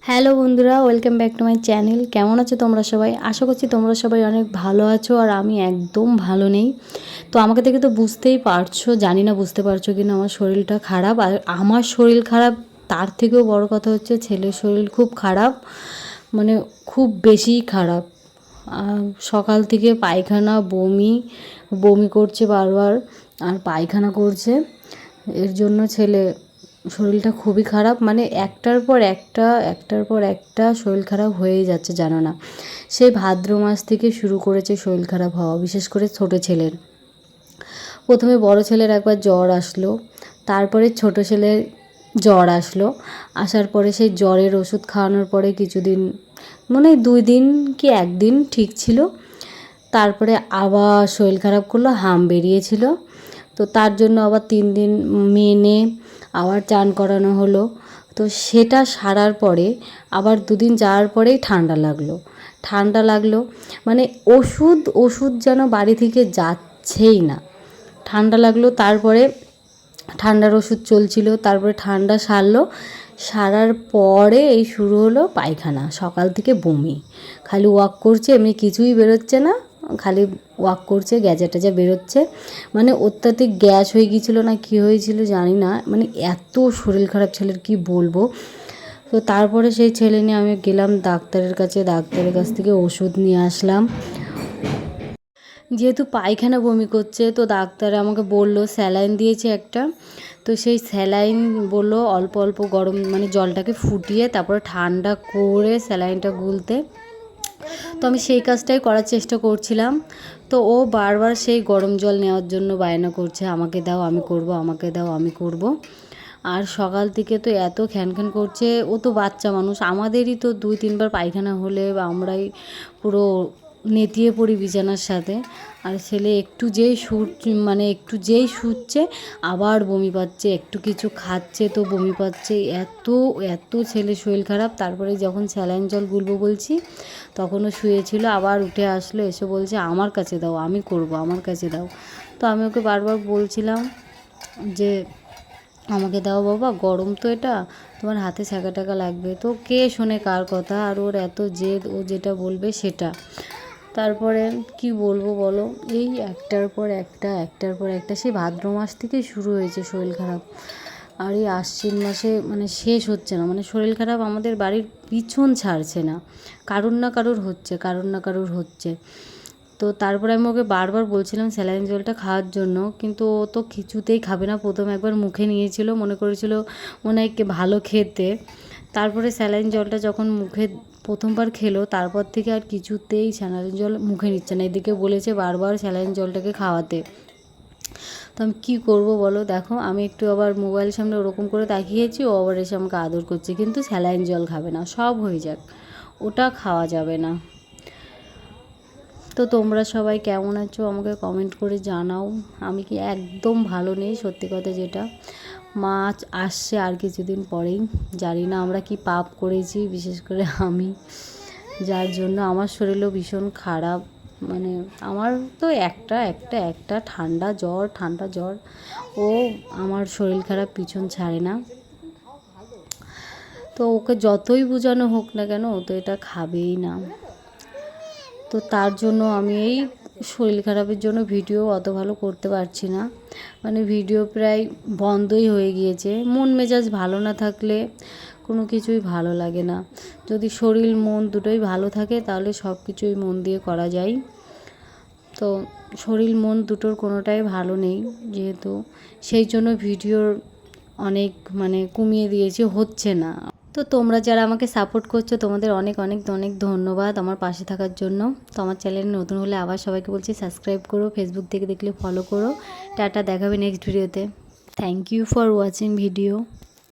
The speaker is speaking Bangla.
হ্যালো বন্ধুরা, welcome back to my channel. কেমন আছো তোমরা সবাই? আশা করছি তোমরা সবাই অনেক ভালো আছো, আর আমি একদম ভালো নেই। তো আমাকে দেখে তো বুঝতেই পারছো, জানি না বুঝতে পারছো কিনা, আমার শরীরটা খারাপ। আর আমার শরীর খারাপ, তার থেকেও বড় কথা হচ্ছে ছেলের শরীর খুব খারাপ, মানে খুব বেশিই খারাপ। সকাল থেকে পায়খানা, বমি বমি করছে বারবার, আর পায়খানা করছে। এর জন্য শরীরটা খুবই খারাপ, মানে একটার পর একটা শরীর খারাপ হয়েই যাচ্ছে, জানো না। সেই ভাদ্র মাস থেকে শুরু করেছে শরীর খারাপ হওয়া, বিশেষ করে ছোটো ছেলের। প্রথমে বড় ছেলের একবার জ্বর আসলো, তারপরে ছোট ছেলের জ্বর আসলো। আসার পরে সেই জ্বরের ওষুধ খাওয়ানোর পরে কিছুদিন, মানে 2 দিন কি 1 দিন ঠিক ছিল। তারপরে আবার শরীর খারাপ করলো, হাম বেরিয়েছিল। তো তার জন্য আবার 3 দিন মেনে আবার চান করানো হলো। তো সেটা সারার পরে আবার 2 দিন যাওয়ার পরেই ঠান্ডা লাগলো, মানে ওষুধ যেন বাড়ি থেকে যাচ্ছেই না। ঠান্ডা লাগলো, তারপরে ঠান্ডার ওষুধ চলছিল, তারপরে ঠান্ডা সারার পরে এই শুরু হলো পায়খানা, সকাল থেকে বমি, খালি ওয়াক করছে, এমনি কিছুই বেরোচ্ছে না, খালি ওয়াক করছে, গ্যাজা ট্যাজা বেরোচ্ছে। মানে অত্যাধিক গ্যাস হয়ে গিয়েছিলো না কি হয়েছিল জানি না, মানে এত শরীর খারাপ ছেলের কি বলবো। তো তারপরে সেই ছেলে নিয়ে আমি গেলাম ডাক্তারের কাছে, ডাক্তারের কাছ থেকে ওষুধ নিয়ে আসলাম। যেহেতু পায়খানা বমি করছে, তো ডাক্তার আমাকে বললো, স্যালাইন দিয়েছে একটা। তো সেই স্যালাইন বললো অল্প অল্প গরম, মানে জলটাকে ফুটিয়ে তারপরে ঠান্ডা করে স্যালাইনটা গুলতে। তো আমি সেই কাজটাই করার চেষ্টা করছিলাম। তো ও বারবার সেই গরম জল নেওয়ার জন্য বায়না করছে, আমাকে দাও, আমি করব, আমাকে দাও, আমি করব। আর সকাল থেকে তো এত খ্যানখ্যান করছে, ও তো বাচ্চা মানুষ, আমাদেরই তো 2-3বার পায়খানা হলে বা আমরাই পুরো নেতিয়ে পড়ি বিছানার সাথে। আর ছেলে একটু যেই শুচ্ছে আবার বমি পাচ্ছে, একটু কিছু খাচ্ছে তো বমি পাচ্ছে, এত এত ছেলে শরীর খারাপ। তারপরে যখন স্যালাইন জল গুলবো বলছি, তখনও শুয়েছিল, আবার উঠে আসলো, এসে বলছে আমার কাছে দাও, আমি করব, আমার কাছে দাও। তো আমি ওকে বারবার বলছিলাম যে আমাকে দাও বাবা, গরম তো এটা, তোমার হাতে ছ্যাঁকা ট্যাঁকা লাগবে। তো কে শোনে কার কথা, আর ওর এত জেদ, ও যেটা বলবে সেটা। তারপরে কি বলবো বলো, এই একটার পর একটা সেই ভাদ্র মাস থেকেই শুরু হয়েছে শরীর খারাপ। আর এই আশ্বিন মাসে মানে শেষ হচ্ছে না, মানে শরীর খারাপ আমাদের বাড়ির পিছন ছাড়ছে না, কারুর না কারুর হচ্ছে। তো তারপরে আমি ওকে বারবার বলছিলাম স্যালাইন জলটা খাওয়ার জন্য, কিন্তু ও তো কিছুতেই খাবে না। প্রথম একবার মুখে নিয়েছিল, মনে করেছিল মনে হয় ভালো খেতে। তারপরে স্যালাইন জলটা যখন মুখে প্রথমবার খেলো, তারপর থেকে আর কিছুতেই স্যালাইন জল মুখে নিচ্ছে না। এদিকে বলেছে বারবার স্যালাইন জলটাকে খাওয়াতে। তো আমি কী করবো বলো, দেখো আমি একটু আবার মোবাইলের সামনে ওরকম করে তাকিয়েছি, ও আবার এসে আমাকে আদর করছে, কিন্তু স্যালাইন জল খাবে না, সব হয়ে যাক, ওটা খাওয়া যাবে না। তো তোমরা সবাই কেমন আছো আমাকে কমেন্ট করে জানাও। আমি কি একদম ভালো নেই, সত্যি কথা যেটা। মাছ আসছে আর কিছুদিন পরেই, জানি না আমরা কি পাপ করেছি, বিশেষ করে আমি, যার জন্য আমার শরীরও ভীষণ খারাপ। মানে আমার তো একটা ঠান্ডা জ্বর, ও আমার শরীর খারাপ পিছন ছাড়ে না। তো ওকে যতই বোঝানো হোক না কেন, ও তো এটা খাবেই না। তো তার জন্য আমি এই শরীর খারাপের জন্য ভিডিও অত ভালো করতে পারছি না, মানে ভিডিও প্রায় বন্ধই হয়ে গিয়েছে। মন মেজাজ ভালো না থাকলে কোনো কিছুই ভালো লাগে না। যদি শরীর মন দুটোই ভালো থাকে তাহলে সব কিছুই মন দিয়ে করা যায়। তো শরীর মন দুটোর কোনোটাই ভালো নেই, যেহেতু সেই জন্য ভিডিওর অনেক মানে কমিয়ে দিয়েছি, হচ্ছে না। তো তোমরা যারা আমাকে সাপোর্ট করছো, তোমাদের অনেক অনেক অনেক ধন্যবাদ আমার পাশে থাকার জন্য। তো আমার চ্যানেল নতুন হলে আবার সবাইকে বলছি সাবস্ক্রাইব করো, ফেসবুক থেকে দেখলে ফলো করো। টাটা, দেখাবে নেক্সট ভিডিওতে। Thank you for watching video.